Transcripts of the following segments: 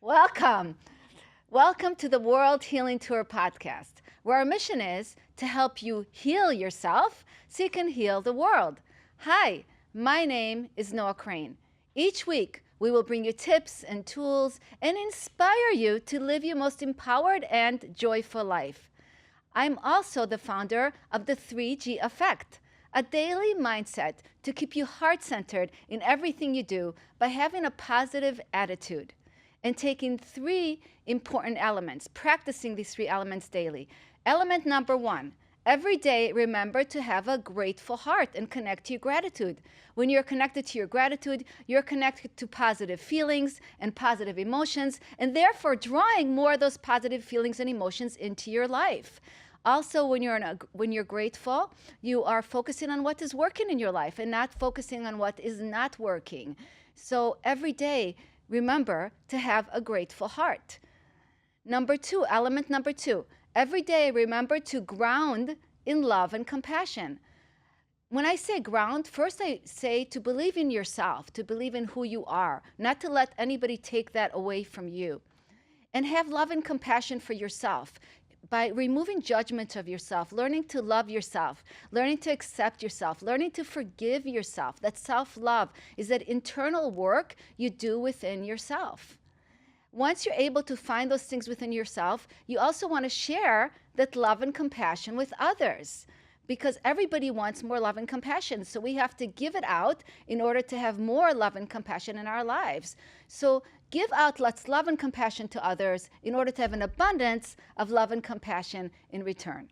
Welcome. Welcome to the World Healing Tour podcast, where our mission is to help you heal yourself so you can heal the world. Hi, my name is Noah Crane. Each week, we will bring you tips and tools and inspire you to live your most empowered and joyful life. I'm also the founder of the 3G Effect, a daily mindset to keep you heart centered in everything you do by having a positive attitude and taking three important elements, practicing these three elements daily. Element number one, every day remember to have a grateful heart and connect to your gratitude. When you're connected to your gratitude, you're connected to positive feelings and positive emotions, and therefore drawing more of those positive feelings and emotions into your life. Also, when you're grateful, you are focusing on what is working in your life and not focusing on what is not working. So every day, remember to have a grateful heart. Element number two, every day remember to ground in love and compassion. When I say ground, first I say to believe in yourself, to believe in who you are, not to let anybody take that away from you. And have love and compassion for yourself by removing judgment of yourself, learning to love yourself, learning to accept yourself, learning to forgive yourself. That self-love is that internal work you do within yourself. Once you're able to find those things within yourself, you also want to share that love and compassion with others, because everybody wants more love and compassion. So we have to give it out in order to have more love and compassion in our lives. So give out lots love and compassion to others in order to have an abundance of love and compassion in return.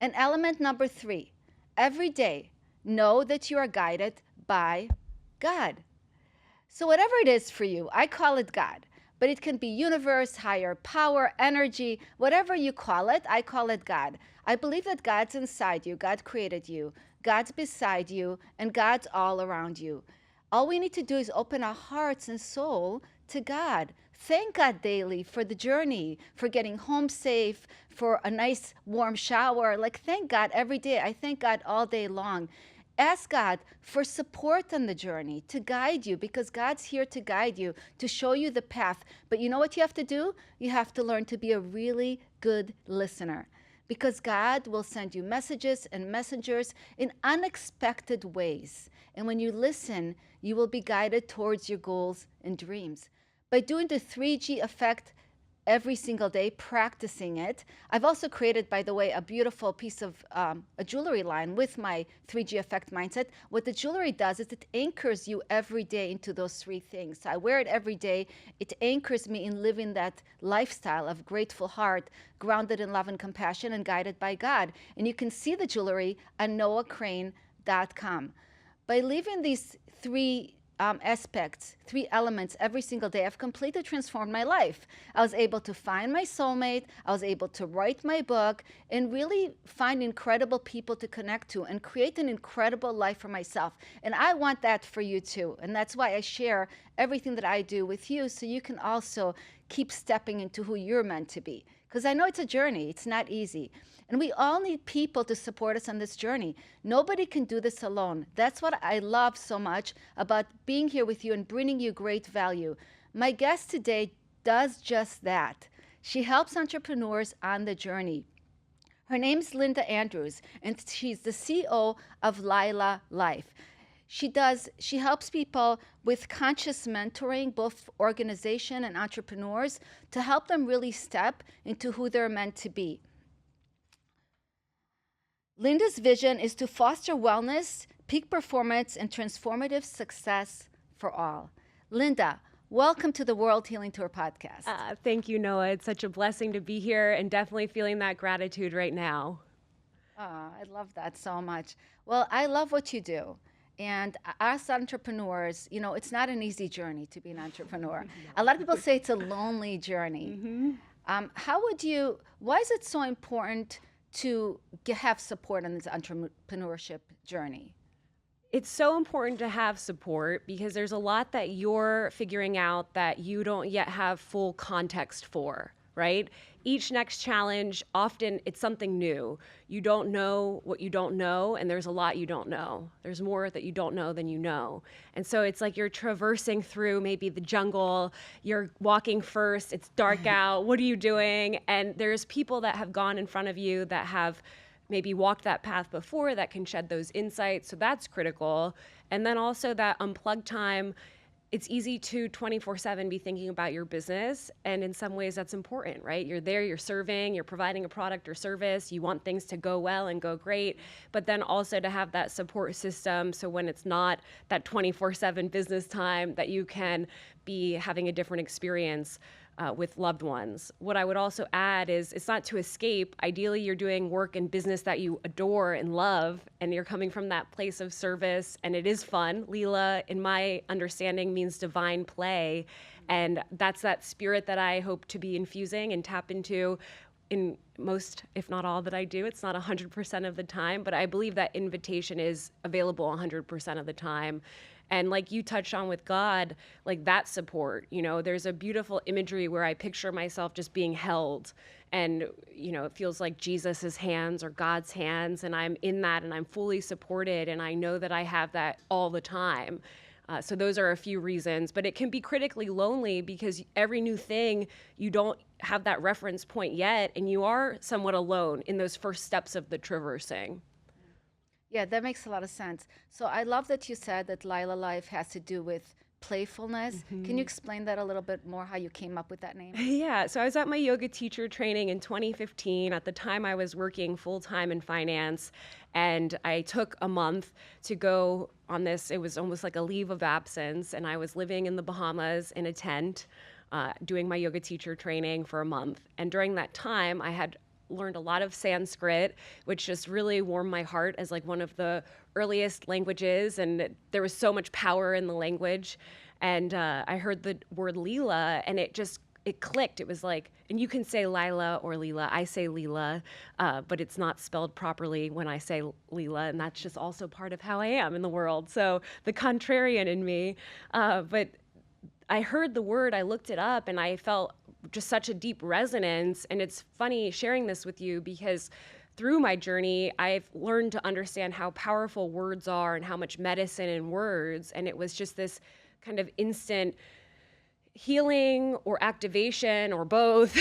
And element number three, every day know that you are guided by God. So whatever it is for you, I call it God, but it can be universe, higher power, energy, whatever you call it, I call it God. I believe that God's inside you, God created you, God's beside you, and God's all around you. All we need to do is open our hearts and soul to God. Thank God daily for the journey, for getting home safe, for a nice warm shower. Like, thank God every day. I thank God all day long. Ask God for support on the journey, to guide you, because God's here to guide you, to show you the path. But you know what you have to do? You have to learn to be a really good listener, because God will send you messages and messengers in unexpected ways. And when you listen, you will be guided towards your goals and dreams. By doing the 3G effect every single day, practicing it. I've also created, by the way, a beautiful piece of a jewelry line with my 3G effect mindset. What the jewelry does is it anchors you every day into those three things. So I wear it every day. It anchors me in living that lifestyle of grateful heart, grounded in love and compassion, and guided by God. And you can see the jewelry on noahcrane.com. By leaving these three aspects, three elements every single day, I've completely transformed my life. I was able to find my soulmate. I was able to write my book and really find incredible people to connect to and create an incredible life for myself. And I want that for you too. And that's why I share everything that I do with you, so you can also keep stepping into who you're meant to be. Because I know it's a journey. It's not easy. And we all need people to support us on this journey. Nobody can do this alone. That's what I love so much about being here with you and bringing you great value. My guest today does just that. She helps entrepreneurs on the journey. Her name's Linda Andrews, and she's the CEO of Lila Life. She helps people with conscious mentoring, both organization and entrepreneurs, to help them really step into who they're meant to be. Linda's vision is to foster wellness, peak performance, and transformative success for all. Linda, welcome to the World Healing Tour podcast. Thank you, Noah. It's such a blessing to be here and definitely feeling that gratitude right now. I love that so much. Well, I love what you do. And us entrepreneurs, you know, it's not an easy journey to be an entrepreneur. A lot of people say it's a lonely journey. Why is it so important to have support on this entrepreneurship journey? It's so important to have support because there's a lot that you're figuring out that you don't yet have full context for. right? Each next challenge, often it's something new. You don't know what you don't know, and there's a lot you don't know. There's more that you don't know than you know. And so it's like you're traversing through maybe the jungle, you're walking first, it's dark out, what are you doing? And there's people that have gone in front of you that have maybe walked that path before that can shed those insights. So that's critical. And then also that unplugged time, it's easy to 24/7 be thinking about your business. And in some ways that's important, right? You're there, you're serving, you're providing a product or service, you want things to go well and go great, but then also to have that support system. So when it's not that 24/7 business time, that you can be having a different experience with loved ones. What I would also add is it's not to escape. Ideally, you're doing work and business that you adore and love, and you're coming from that place of service, and it is fun. Leela, in my understanding, means divine play, and that's that spirit that I hope to be infusing and tap into in most, if not all, that I do. It's not 100% of the time, but I believe that invitation is available 100% of the time. And like you touched on with God, like that support, there's a beautiful imagery where I picture myself just being held, and, it feels like Jesus's hands or God's hands, and I'm in that and I'm fully supported, and I know that I have that all the time. So those are a few reasons, but it can be critically lonely because every new thing, you don't have that reference point yet, and you are somewhat alone in those first steps of the traversing. Yeah, that makes a lot of sense. So I love that you said that Lila Life has to do with playfulness. Can you explain that a little bit more, how you came up with that name? Yeah, so I was at my yoga teacher training in 2015. At the time, I was working full-time in finance, and I took a month to go on this. It was almost like a leave of absence, and I was living in the Bahamas in a tent, doing my yoga teacher training for a month. And during that time, I had learned a lot of Sanskrit, which just really warmed my heart as like one of the earliest languages, and there was so much power in the language. And I heard the word Leela, and it clicked. It was like, and you can say Lila or Leela. I say Leela, but it's not spelled properly when I say Leela, and that's just also part of how I am in the world. So the contrarian in me, but I heard the word, I looked it up, and I felt just such a deep resonance. And it's funny sharing this with you because through my journey, I've learned to understand how powerful words are and how much medicine in words. And it was just this kind of instant healing or activation or both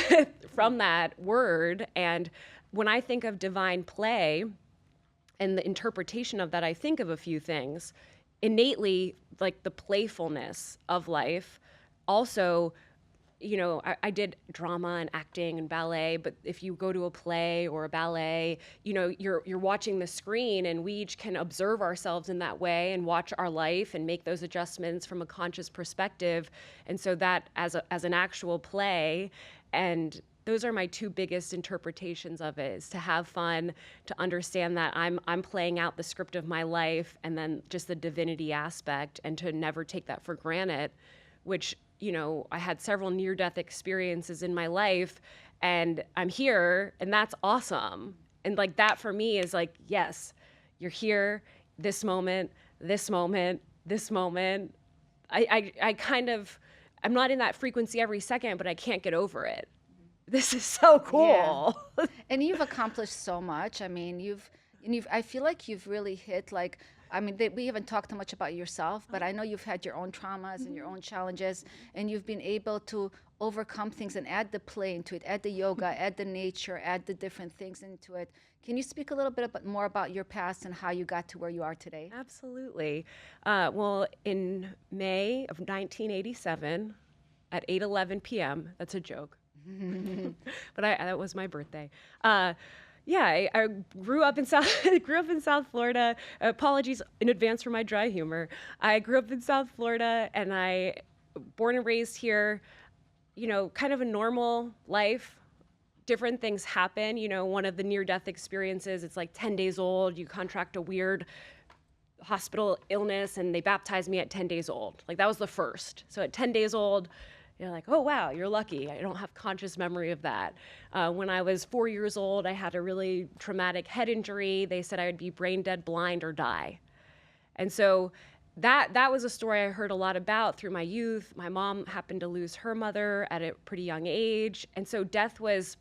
from that word. And when I think of divine play and the interpretation of that, I think of a few things. Innately, like the playfulness of life. Also, I did drama and acting and ballet, but if you go to a play or a ballet, you're watching the screen, and we each can observe ourselves in that way and watch our life and make those adjustments from a conscious perspective. And so that as an actual play, and those are my two biggest interpretations of it, is to have fun, to understand that I'm playing out the script of my life, and then just the divinity aspect, and to never take that for granted, which I had several near-death experiences in my life, and I'm here, and that's awesome. And like that for me is like, yes, you're here, this moment, this moment, this moment. I kind of, I'm not in that frequency every second, but I can't get over it. This is so cool. Yeah. And you've accomplished so much. I mean, I feel like you've really hit like, we haven't talked too much about yourself, but I know you've had your own traumas and your own challenges, and you've been able to overcome things and add the play into it, add the yoga, add the nature, add the different things into it. Can you speak a little bit more about your past and how you got to where you are today? Absolutely. Well, in May of 1987, at 8:11 p.m., that's a joke, but that was my birthday. Yeah, I grew up in South Florida. Apologies in advance for my dry humor. I grew up in South Florida, and I born and raised here. Kind of a normal life. Different things happen. One of the near-death experiences, it's like 10 days old. You contract a weird hospital illness, and they baptized me at 10 days old. Like that was the first. So at 10 days old, you're like, oh, wow, you're lucky. I don't have conscious memory of that. When I was 4 years old, I had a really traumatic head injury. They said I would be brain dead, blind, or die. And so that was a story I heard a lot about through my youth. My mom happened to lose her mother at a pretty young age. And so death was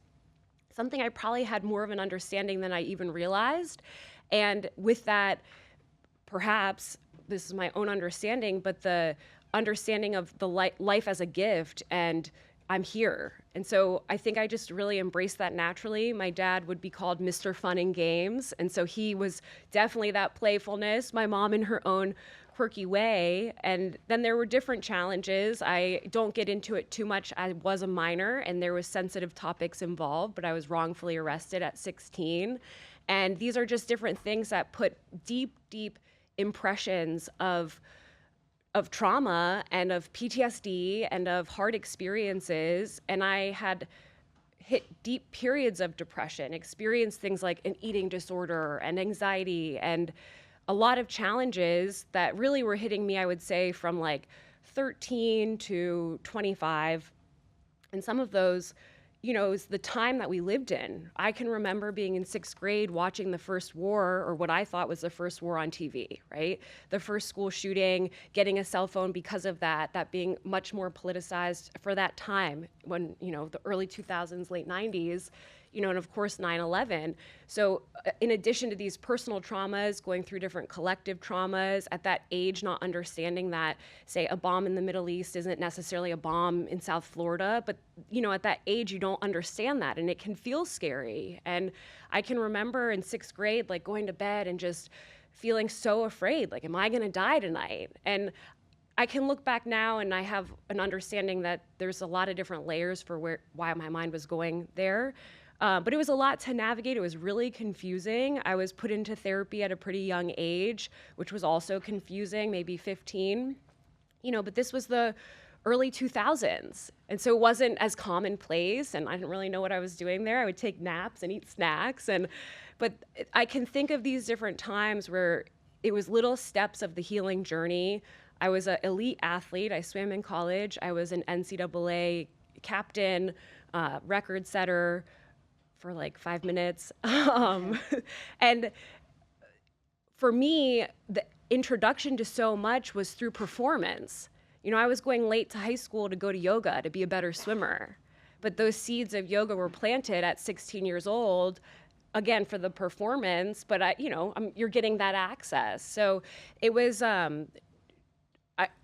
something I probably had more of an understanding than I even realized. And with that, perhaps this is my own understanding, but the understanding of the life as a gift, and I'm here. And so I think I just really embraced that naturally. My dad would be called Mr. Fun and Games. And so he was definitely that playfulness. My mom in her own quirky way. And then there were different challenges. I don't get into it too much. I was a minor and there was sensitive topics involved, but I was wrongfully arrested at 16. And these are just different things that put deep, deep impressions of trauma and of PTSD and of hard experiences. And I had hit deep periods of depression, experienced things like an eating disorder and anxiety and a lot of challenges that really were hitting me, I would say, from like 13 to 25. And some of those, is the time that we lived in. I can remember being in 6th grade watching the first war, or what I thought was the first war on TV, right? The first school shooting, getting a cell phone because of that being much more politicized for that time when, the early 2000s, late 90s, and of course 9/11. So in addition to these personal traumas, going through different collective traumas, at that age not understanding that, say, a bomb in the Middle East isn't necessarily a bomb in South Florida, but at that age you don't understand that and it can feel scary. And I can remember in 6th grade like going to bed and just feeling so afraid, like, am I gonna die tonight? And I can look back now and I have an understanding that there's a lot of different layers for why my mind was going there. But it was a lot to navigate. It was really confusing. I was put into therapy at a pretty young age, which was also confusing, maybe 15. But this was the early 2000s. And so it wasn't as commonplace, and I didn't really know what I was doing there. I would take naps and eat snacks. But I can think of these different times where it was little steps of the healing journey. I was an elite athlete. I swam in college. I was an NCAA captain, record setter, for like 5 minutes. And for me, the introduction to so much was through performance. I was going late to high school to go to yoga to be a better swimmer. But those seeds of yoga were planted at 16 years old, again, for the performance, but you're getting that access. So it was,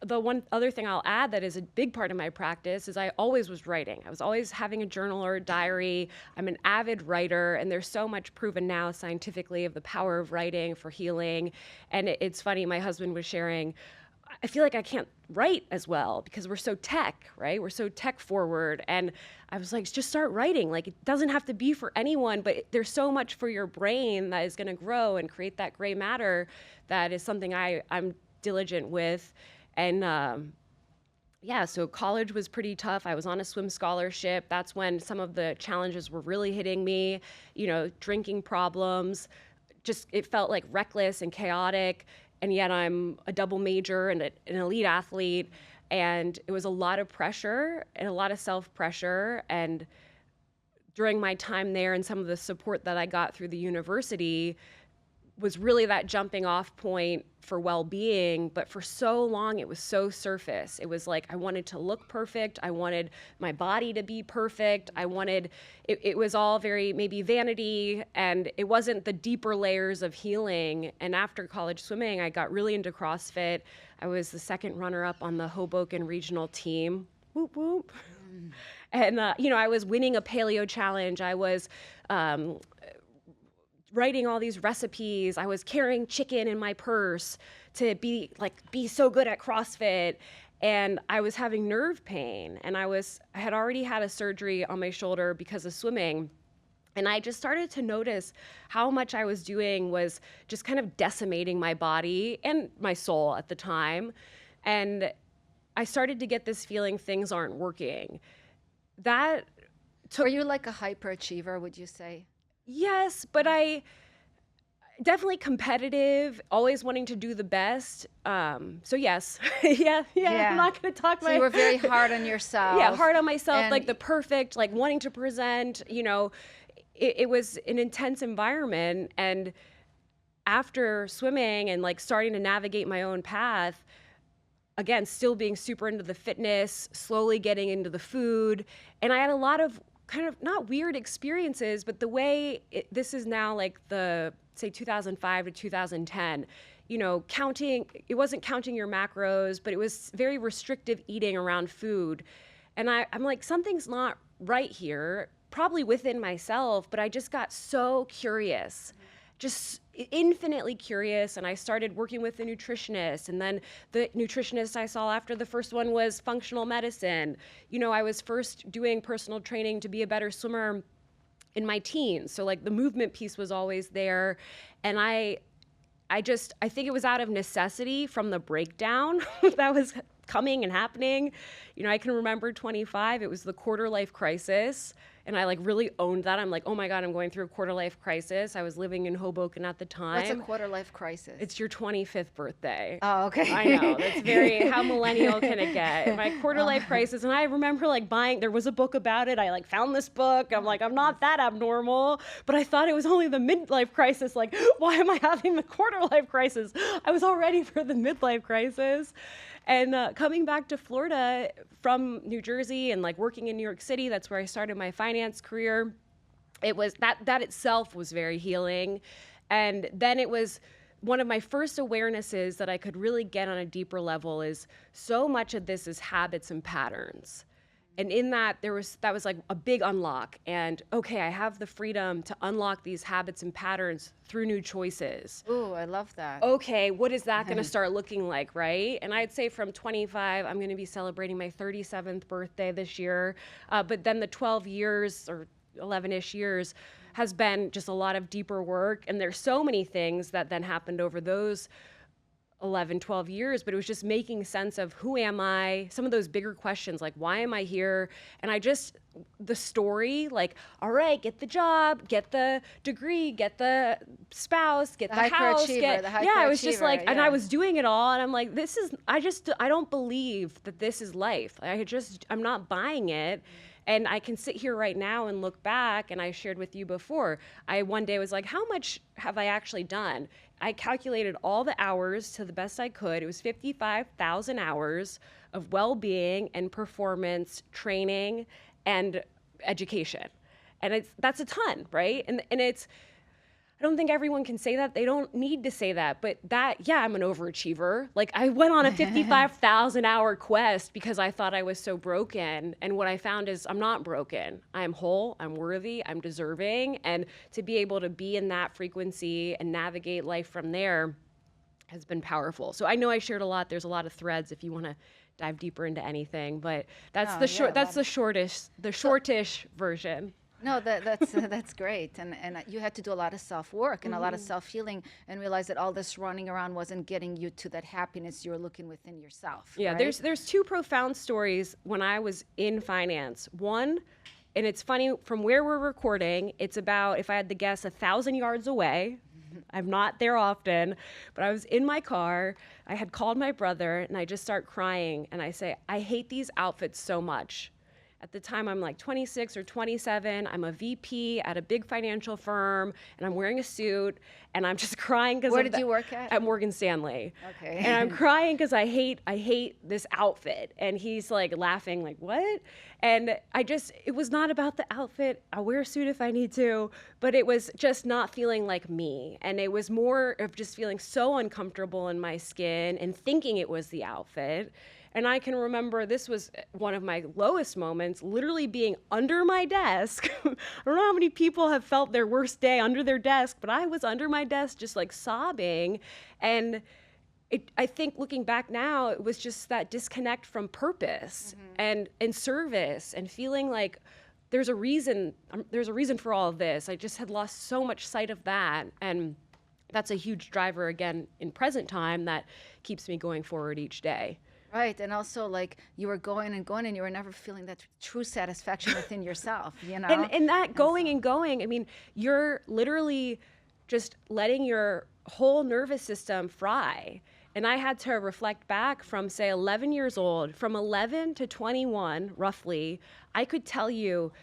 the one other thing I'll add that is a big part of my practice is I always was writing. I was always having a journal or a diary. I'm an avid writer, and there's so much proven now scientifically of the power of writing for healing. And it's funny, my husband was sharing, I feel like I can't write as well because we're so tech, right? We're so tech forward. And I was like, just start writing. Like, it doesn't have to be for anyone, but there's so much for your brain that is going to grow and create that gray matter. That is something I'm diligent with. And so college was pretty tough. I was on a swim scholarship. That's when some of the challenges were really hitting me, drinking problems. Just, it felt like reckless and chaotic. And yet I'm a double major and an elite athlete. And it was a lot of pressure and a lot of self-pressure. And during my time there and some of the support that I got through the university was really that jumping off point for well-being. But for so long, it was so surface. It was like I wanted to look perfect. I wanted my body to be perfect. It was all very maybe vanity, and it wasn't the deeper layers of healing. And after college swimming, I got really into CrossFit. I was the second runner-up on the Hoboken regional team. Whoop, whoop. And, I was winning a paleo challenge. I was writing all these recipes. I was carrying chicken in my purse to be so good at CrossFit. And I was having nerve pain. And I had already had a surgery on my shoulder because of swimming. And I just started to notice how much I was doing was just kind of decimating my body and my soul at the time. And I started to get this feeling things aren't working. Were you like a hyperachiever, would you say? Yes, but I definitely competitive, always wanting to do the best. So yes, yeah. I'm not going to talk. So you were very hard on yourself. Yeah, hard on myself, like the perfect, like wanting to present. It was an intense environment, and after swimming and like starting to navigate my own path, again, still being super into the fitness, slowly getting into the food. And I had a lot of kind of not weird experiences, but the way this is now like the, say, 2005 to 2010, you know, it wasn't counting your macros, but it was very restrictive eating around food. And I'm like, something's not right here, probably within myself, but I just got so curious. Just infinitely curious, and I started working with a nutritionist, and then the nutritionist I saw after the first one was functional medicine. You know, I was first doing personal training to be a better swimmer in my teens, so like the movement piece was always there, and I think it was out of necessity from the breakdown that was coming and happening. You know, I can remember 25, it was the quarter life crisis. And I like really owned that. I'm like, oh my God, I'm going through a quarter life crisis. I was living in Hoboken at the time. What's a quarter life crisis? It's your 25th birthday. Oh, okay. I know. That's very, how millennial can it get? My quarter life crisis. And I remember like there was a book about it. I like found this book. I'm like, I'm not that abnormal. But I thought it was only the midlife crisis. Like, why am I having the quarter life crisis? I was all ready for the midlife crisis. And coming back to Florida from New Jersey and like working in New York City, that's where I started my finance career. It was that itself was very healing. And then it was one of my first awarenesses that I could really get on a deeper level is so much of this is habits and patterns. And in that that was like a big unlock. And okay, I have the freedom to unlock these habits and patterns through new choices. Ooh, I love that. Okay, what is that going to start looking like, right? And I'd say from 25, I'm going to be celebrating my 37th birthday this year. But then the 12 years or 11-ish years has been just a lot of deeper work. And there's so many things that then happened over those 11, 12 years, but it was just making sense of who am I, some of those bigger questions, like why am I here? And the story, like, all right, get the job, get the degree, get the spouse, get the house. I was just like, and I was doing it all. And I'm like, I don't believe that this is life. I'm not buying it. And I can sit here right now and look back, and I shared with you before, I one day was like, how much have I actually done? I calculated all the hours to the best I could. It was 55,000 hours of well-being and performance training and education. And that's a ton, right? And I don't think everyone can say that. They don't need to say that. But I'm an overachiever. Like I went on a 55,000 hour quest because I thought I was so broken. And what I found is I'm not broken. I'm whole, I'm worthy, I'm deserving. And to be able to be in that frequency and navigate life from there has been powerful. So I know I shared a lot. There's a lot of threads if you want to dive deeper into anything. But that's the shortish version. No, that's great, and you had to do a lot of self-work and a lot of self-healing, and realize that all this running around wasn't getting you to that happiness you were looking within yourself. Yeah, right? there's two profound stories when I was in finance. One, and it's funny from where we're recording, it's about, if I had to guess, 1,000 yards away. I'm not there often, but I was in my car. I had called my brother, and I just start crying, and I say, I hate these outfits so much. At the time, I'm like 26 or 27. I'm a VP at a big financial firm, and I'm wearing a suit, and I'm just crying because. Where did you work at? At Morgan Stanley. Okay. And I'm crying because I hate this outfit, and he's like laughing, like what? And it was not about the outfit. I'll wear a suit if I need to, but it was just not feeling like me, and it was more of just feeling so uncomfortable in my skin and thinking it was the outfit. And I can remember this was one of my lowest moments, literally being under my desk. I don't know how many people have felt their worst day under their desk, but I was under my desk just like sobbing. And I think looking back now, it was just that disconnect from purpose and service and feeling like there's a reason for all of this. I just had lost so much sight of that. And that's a huge driver, again, in present time that keeps me going forward each day. Right, and also like you were going and going, and you were never feeling that true satisfaction within yourself, you know. And that going and going, I mean, you're literally just letting your whole nervous system fry. And I had to reflect back from, say, 11 years old, from 11 to 21, roughly. I could tell you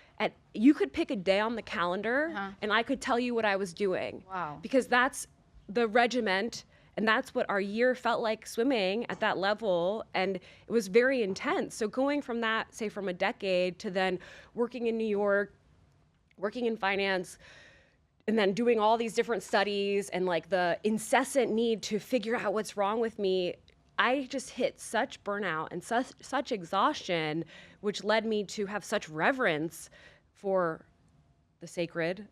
you could pick a day on the calendar, and I could tell you what I was doing. Wow. Because that's the regiment, and that's what our year felt like swimming at that level. And it was very intense. So going from that, say from a decade to then working in New York, working in finance, and then doing all these different studies and like the incessant need to figure out what's wrong with me, I just hit such burnout and such exhaustion, which led me to have such reverence for the sacred,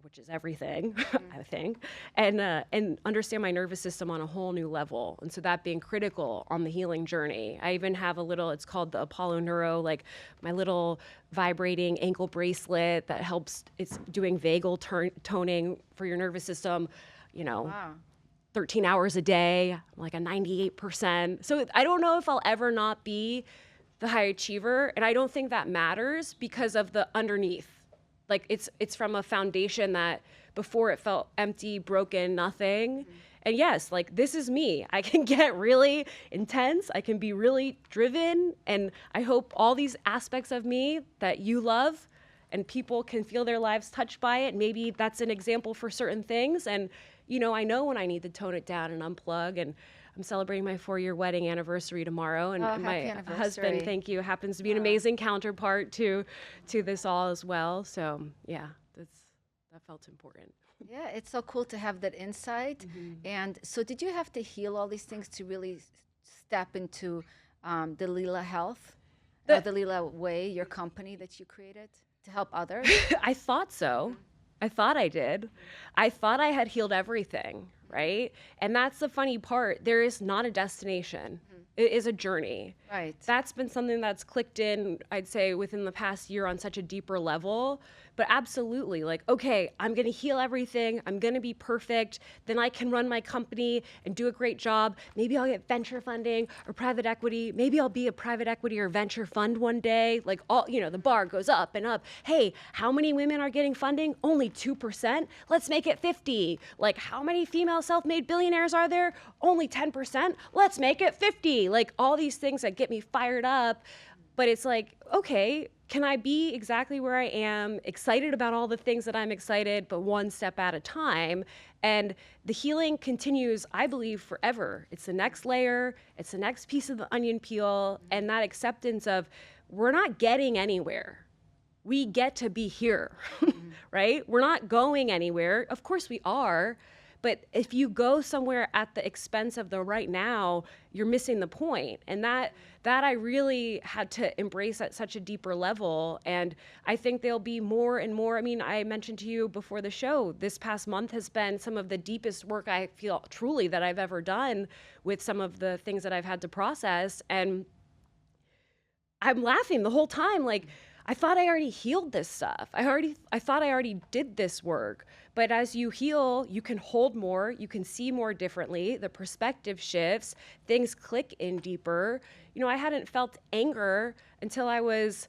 which is everything, I think, and understand my nervous system on a whole new level. And so that being critical on the healing journey. I even have a little, it's called the Apollo Neuro, like my little vibrating ankle bracelet that helps, it's doing vagal toning for your nervous system, Wow. 13 hours a day, like a 98%. So I don't know if I'll ever not be the high achiever. And I don't think that matters because of the underneath. Like it's from a foundation that before it felt empty, broken, nothing. Mm-hmm. And yes, like this is me. I can get really intense. I can be really driven. And I hope all these aspects of me that you love and people can feel their lives touched by it. Maybe that's an example for certain things. And, I know when I need to tone it down and unplug. And I'm celebrating my 4-year wedding anniversary tomorrow. And my husband, thank you, happens to be an amazing counterpart to this all as well. So yeah, that felt important. Yeah, it's so cool to have that insight. Mm-hmm. And so did you have to heal all these things to really step into the Lila Health, the Lila Way, your company that you created to help others? I thought so. I thought I did. I thought I had healed everything, right? And that's the funny part. There is not a destination. Mm-hmm. It is a journey. Right. That's been something that's clicked in, I'd say, within the past year on such a deeper level. But absolutely, like, okay, I'm going to heal everything. I'm going to be perfect. Then I can run my company and do a great job. Maybe I'll get venture funding or private equity. Maybe I'll be a private equity or venture fund one day. Like all, the bar goes up and up. Hey, how many women are getting funding? Only 2%. Let's make it 50. Like how many female self-made billionaires are there? Only 10%. Let's make it 50. Like all these things that get me fired up. But it's like, okay, can I be exactly where I am, excited about all the things that I'm excited, but one step at a time? And the healing continues, I believe, forever. It's the next layer, it's the next piece of the onion peel, and that acceptance of we're not getting anywhere. We get to be here, right? We're not going anywhere. Of course we are. But if you go somewhere at the expense of the right now, you're missing the point. And that I really had to embrace at such a deeper level. And I think there'll be more and more. I mean, I mentioned to you before the show, this past month has been some of the deepest work I feel truly that I've ever done with some of the things that I've had to process. And I'm laughing the whole time, like, I thought I already healed this stuff. I thought I already did this work. But as you heal, you can hold more, you can see more differently, the perspective shifts, things click in deeper. I hadn't felt anger until I was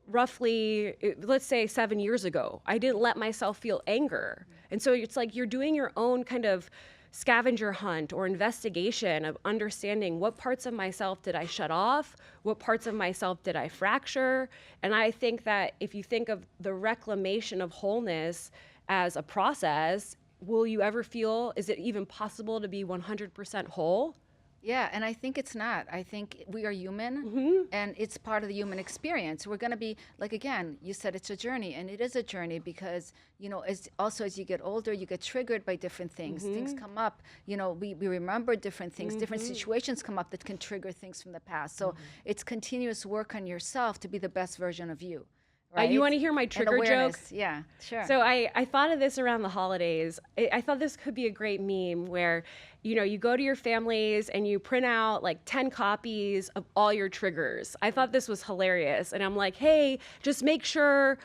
roughly, let's say 7 years ago. I didn't let myself feel anger. And so it's like you're doing your own kind of scavenger hunt or investigation of understanding what parts of myself did I shut off, what parts of myself did I fracture. And I think that if you think of the reclamation of wholeness as a process, will you ever feel, is it even possible to be 100% whole? Yeah, and I think it's not. I think we are human, Mm-hmm. and it's part of the human experience. We're going to be, like, again, you said it's a journey, and it is a journey because, as you get older, you get triggered by different things. Mm-hmm. Things come up, we remember different things. Mm-hmm. Different situations come up that can trigger things from the past. So it's continuous work on yourself to be the best version of you. Right? You want to hear my trigger joke? Yeah, sure. So I thought of this around the holidays. I thought this could be a great meme where, you go to your families and you print out like 10 copies of all your triggers. I thought this was hilarious. And I'm like, hey, just make sure,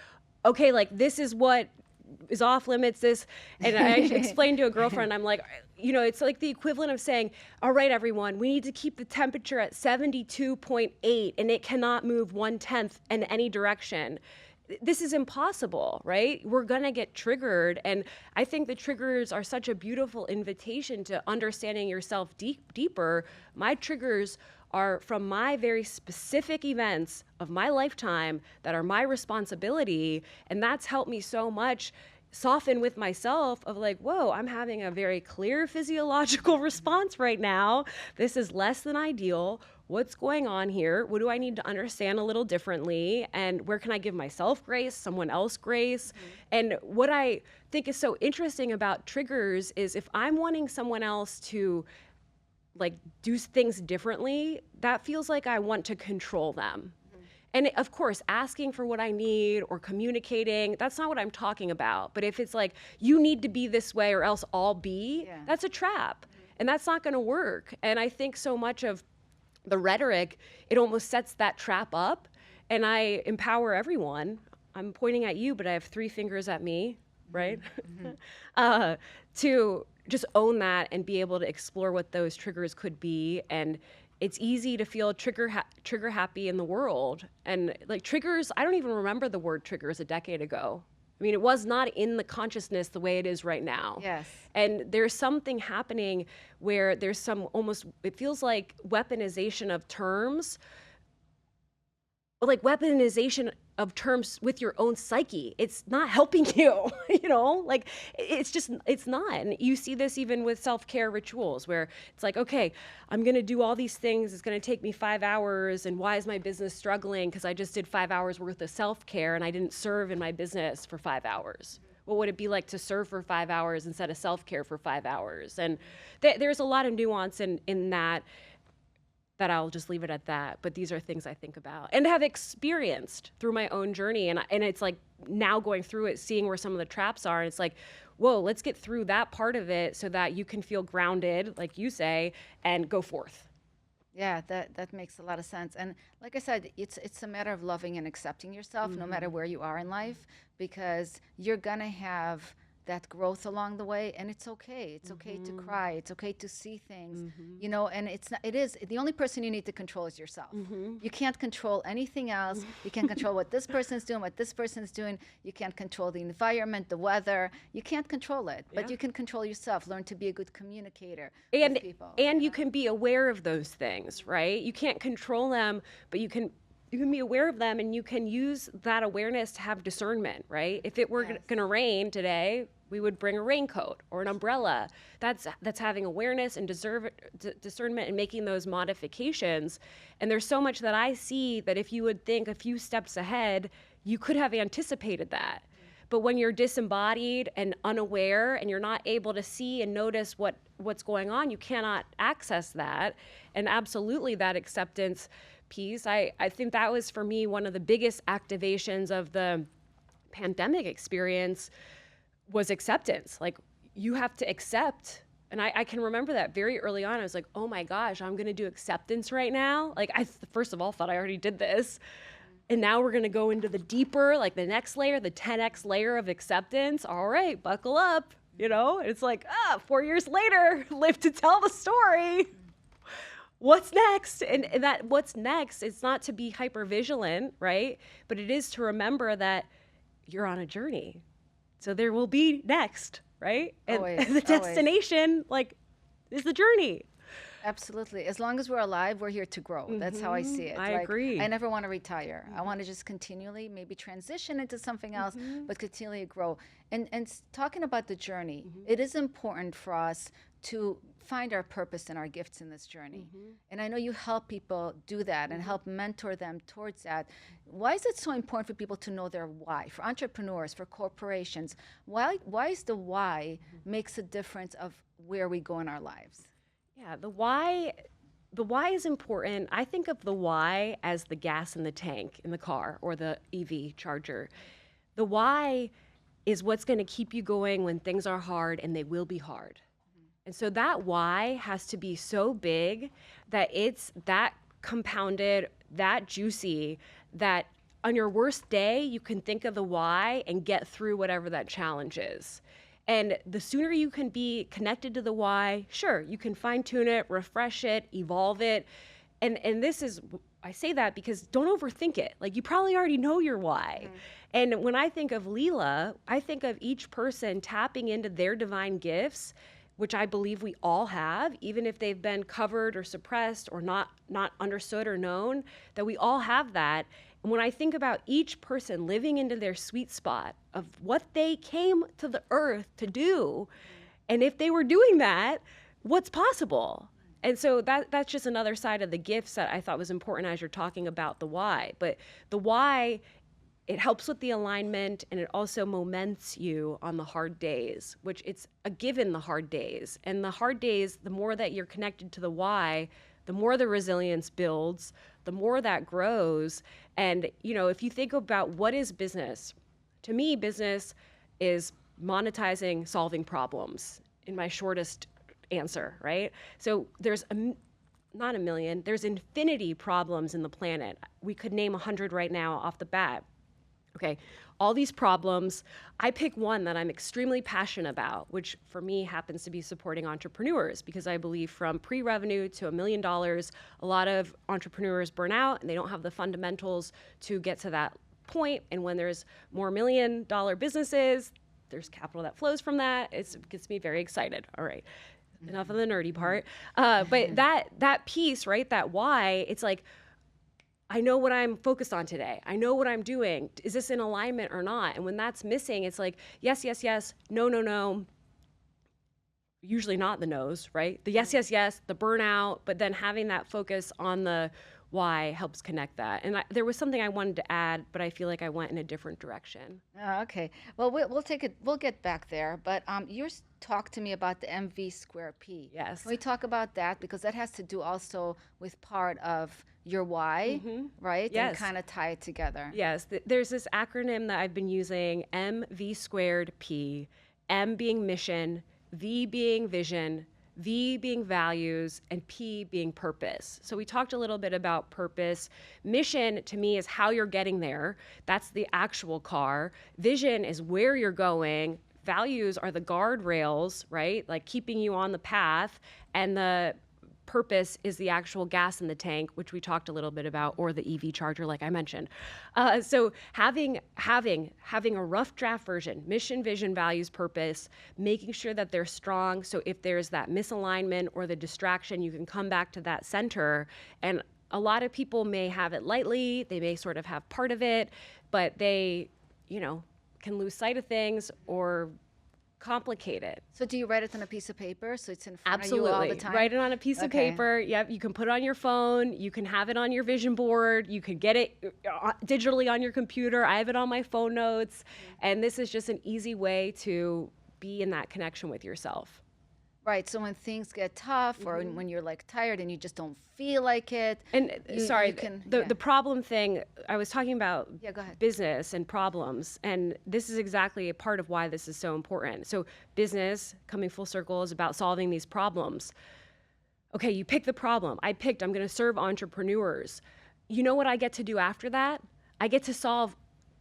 okay, like this is what is off limits, this. And I explained to a girlfriend, I'm like, it's like the equivalent of saying, all right, everyone, we need to keep the temperature at 72.8 and it cannot move 1/10 in any direction. This is impossible, right? We're gonna get triggered. And I think the triggers are such a beautiful invitation to understanding yourself deeper. My triggers are from my very specific events of my lifetime that are my responsibility. And that's helped me so much soften with myself of like, whoa, I'm having a very clear physiological response right now. This is less than ideal. What's going on here? What do I need to understand a little differently? And where can I give myself grace, someone else grace? And what I think is so interesting about triggers is if I'm wanting someone else to like do things differently, that feels like I want to control them. And of course, asking for what I need or communicating, that's not what I'm talking about. But if it's like, you need to be this way or else I'll be, that's a trap. And that's not going to work. And I think so much of the rhetoric, it almost sets that trap up. And I empower everyone. I'm pointing at you, but I have 3 fingers at me, right? To just own that and be able to explore what those triggers could be. And it's easy to feel trigger happy in the world. And like triggers, I don't even remember the word triggers a decade ago. I mean, it was not in the consciousness the way it is right now. Yes. And there's something happening where there's some almost, it feels like weaponization of terms, like weaponization of terms with your own psyche. It's not helping you, you know, like it's not. And you see this even with self-care rituals where it's like, okay, I'm going to do all these things. It's going to take me 5 hours. And why is my business struggling? Because I just did 5 hours worth of self-care and I didn't serve in my business for 5 hours. What would it be like to serve for 5 hours instead of self-care for 5 hours? And there's a lot of nuance in that I'll just leave it at that. But these are things I think about and have experienced through my own journey. And it's like now going through it, seeing where some of the traps are. And it's like, whoa, let's get through that part of it so that you can feel grounded, like you say, and go forth. Yeah, that makes a lot of sense. And like I said, it's a matter of loving and accepting yourself no matter where you are in life, because you're going to have that growth along the way, and it's okay. It's okay to cry. It's okay to see things, you know, and it is the only person you need to control is yourself. You can't control anything else. You can't control what this person's doing, what this person's doing. You can't control the environment, the weather. You can't control it, but you can control yourself. Learn to be a good communicator with people. And you can be aware of those things, right? You can't control them, but you can be aware of them, and you can use that awareness to have discernment, right? If it were going to rain today, we would bring a raincoat or an umbrella. That's having awareness and discernment and making those modifications. And there's so much that I see that if you would think a few steps ahead, you could have anticipated that. But when you're disembodied and unaware and you're not able to see and notice what's going on, you cannot access that. And absolutely that acceptance piece, I think that was for me one of the biggest activations of the pandemic experience was acceptance. Like, you have to accept. And I can remember that very early on. I was like, oh my gosh, I'm going to do acceptance right now. Like, I first of all thought I already did this. And now we're going to go into the deeper, like the next layer, the 10x layer of acceptance. All right, buckle up. You know, it's like, 4 years later, live to tell the story. What's next? And that what's next, it's not to be hyper vigilant, right? But it is to remember that you're on a journey. So there will be next, right? And Always, the destination, like, is the journey. Absolutely. As long as we're alive, we're here to grow. That's how I see it. I agree. I never want to retire. I want to just continually maybe transition into something else, but continually grow. And talking about the journey, it is important for us to find our purpose and our gifts in this journey. And I know you help people do that and help mentor them towards that. Why is it so important for people to know their why? For entrepreneurs, for corporations, why is the why makes a difference of where we go in our lives? Yeah, the why is important. I think of the why as the gas in the tank in the car or the EV charger. The why is what's going to keep you going when things are hard, and they will be hard. And so that why has to be so big that it's that compounded, that juicy, that on your worst day, you can think of the why and get through whatever that challenge is. And the sooner you can be connected to the why, sure, you can fine tune it, refresh it, evolve it. And this is, I say that because don't overthink it. Like, you probably already know your why. And when I think of Leela, I think of each person tapping into their divine gifts, which I believe we all have, even if they've been covered or suppressed or not understood or known, that we all have that. And when I think about each person living into their sweet spot of what they came to the earth to do, and if they were doing that, what's possible? And so that's just another side of the gifts that I thought was important as you're talking about the why. But the why, it helps with the alignment, and it also moments you on the hard days, which it's a given, the hard days. And the hard days, the more that you're connected to the why, the more the resilience builds, the more that grows. And, if you think about what is business, to me, business is monetizing, solving problems in my shortest answer, right? So there's not a million, there's infinity problems in the planet. We could name 100 right now off the bat. Okay, all these problems, I pick one that I'm extremely passionate about, which for me happens to be supporting entrepreneurs, because I believe from pre-revenue to $1 million, a lot of entrepreneurs burn out and they don't have the fundamentals to get to that point. And when there's more $1 million businesses, there's capital that flows from that. It gets me very excited. All right, enough of the nerdy part. But that piece, right, that why, it's like, I know what I'm focused on today. I know what I'm doing. Is this in alignment or not? And when that's missing, it's like, yes, yes, yes, no, no, no. Usually not the no's, right? The yes, yes, yes, the burnout, but then having that focus on the why helps connect that. And there was something I wanted to add, but I feel like I went in a different direction. Oh, okay. Well, we'll take it. We'll get back there. But talk to me about the MV square P. Yes. Can we talk about that, because that has to do also with part of your why, right? Yes. And kind of tie it together. Yes. There's this acronym that I've been using: MV squared P. M being mission, V being vision, V being values, and P being purpose. So we talked a little bit about purpose. Mission to me is how you're getting there. That's the actual car. Vision is where you're going. Values are the guardrails, right? Like keeping you on the path. And the purpose is the actual gas in the tank, which we talked a little bit about, or the EV charger, like I mentioned. So having a rough draft version, mission, vision, values, purpose, making sure that they're strong. So if there's that misalignment or the distraction, you can come back to that center. And a lot of people may have it lightly. They may sort of have part of it, but they, can lose sight of things or complicate it. So do you write it on a piece of paper so it's in front Absolutely. of you all the time? Write it on a piece of paper. Yep. You can put it on your phone. You can have it on your vision board. You can get it digitally on your computer. I have it on my phone notes. And this is just an easy way to be in that connection with yourself. Right. So when things get tough, or when you're like tired and you just don't feel like it. And the problem thing, I was talking about go ahead. Business and problems. And this is exactly a part of why this is so important. So business, coming full circle, is about solving these problems. Okay, you pick the problem. I'm going to serve entrepreneurs. You know what I get to do after that? I get to solve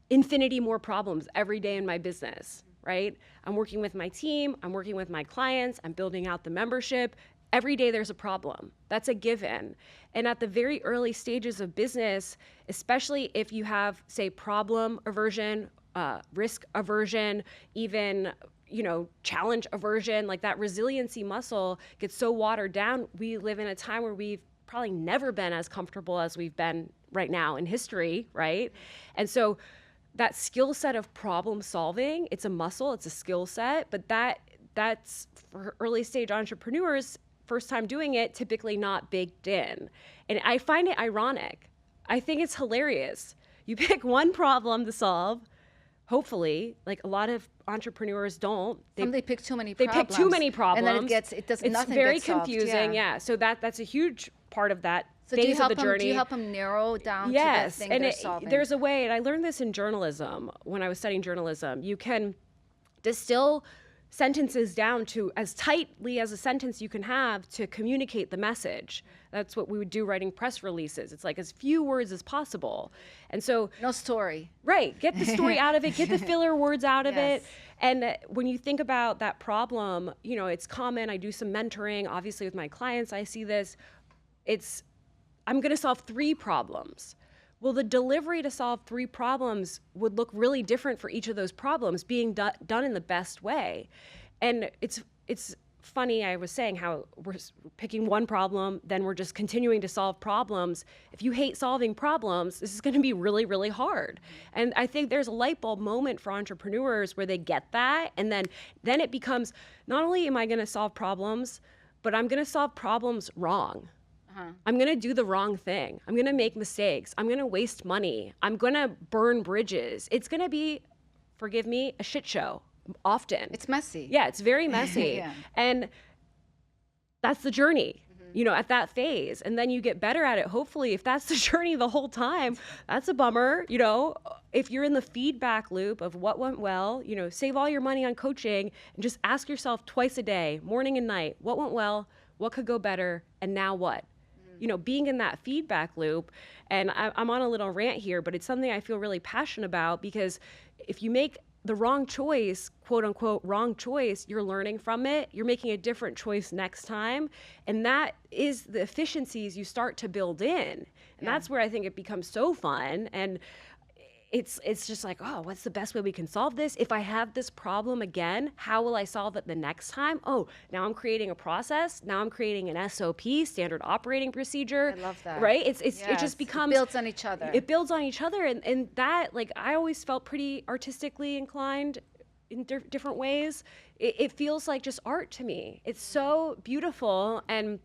infinity more problems every day in my business. Right? I'm working with my team, I'm working with my clients, I'm building out the membership. Every day there's a problem. That's a given. And at the very early stages of business, especially if you have, say, problem aversion, risk aversion, even, challenge aversion, like that resiliency muscle gets so watered down. We live in a time where we've probably never been as comfortable as we've been right now in history, right? And so that skill set of problem solving, it's a muscle, it's a skill set, but that's for early stage entrepreneurs, first time doing it, typically not baked in. And I find it ironic. I think it's hilarious. You pick one problem to solve, hopefully, like a lot of entrepreneurs don't. They pick too many problems. They pick too many problems. And then nothing very gets solved. confusing, yeah. So that's a huge part of that. So phase of the journey. Do you help them narrow down yes, to the thing and they're solving? There's a way, and I learned this in journalism when I was studying journalism. You can distill sentences down to as tightly as a sentence you can have to communicate the message. That's what we would do writing press releases. It's like as few words as possible. And so no story. Right. Get the story out of it, get the filler words out of Yes. it. And when you think about that problem, it's common. I do some mentoring, obviously with my clients, I see this. I'm going to solve 3 problems. Well, the delivery to solve 3 problems would look really different for each of those problems being done in the best way. And it's funny. I was saying how we're picking one problem, then we're just continuing to solve problems. If you hate solving problems, this is going to be really, really hard. And I think there's a light bulb moment for entrepreneurs where they get that. And then it becomes, not only am I going to solve problems, but I'm going to solve problems wrong. I'm going to do the wrong thing. I'm going to make mistakes. I'm going to waste money. I'm going to burn bridges. It's going to be, forgive me, a shit show often. It's messy. Yeah, it's very messy. Yeah. And that's the journey, at that phase. And then you get better at it. Hopefully, if that's the journey the whole time, that's a bummer. If you're in the feedback loop of what went well, save all your money on coaching and just ask yourself twice a day, morning and night, what went well, what could go better, and now what? Being in that feedback loop. And I'm on a little rant here, but it's something I feel really passionate about, because if you make the wrong choice, quote unquote, wrong choice, you're learning from it. You're making a different choice next time. And that is the efficiencies you start to build in. And that's where I think it becomes so fun. And it's just like, oh, what's the best way we can solve this? If I have this problem again, how will I solve it the next time? Oh, now I'm creating a process. Now I'm creating an SOP, standard operating procedure. I love that. Right? It just becomes, it builds on each other. It builds on each other. And that, like, I always felt pretty artistically inclined in different ways. It feels like just art to me. It's so beautiful. And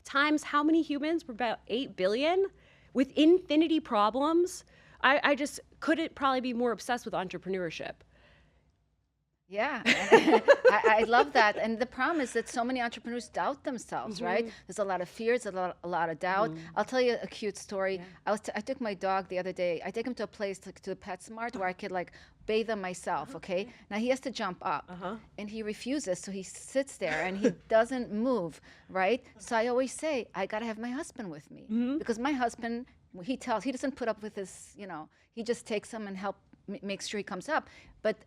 times how many humans? We're about 8 billion with infinity problems. I just couldn't probably be more obsessed with entrepreneurship. Yeah, I love that. And the problem is that so many entrepreneurs doubt themselves, right? There's a lot of fears, a lot of doubt. I'll tell you a cute story. I took my dog the other day. I take him to a place, to the PetSmart, where I could bathe him myself, okay? Now he has to jump up, and he refuses, so he sits there and he doesn't move, right? So I always say, I gotta have my husband with me, because my husband, he doesn't put up with this, he just takes him and makes sure he comes up. But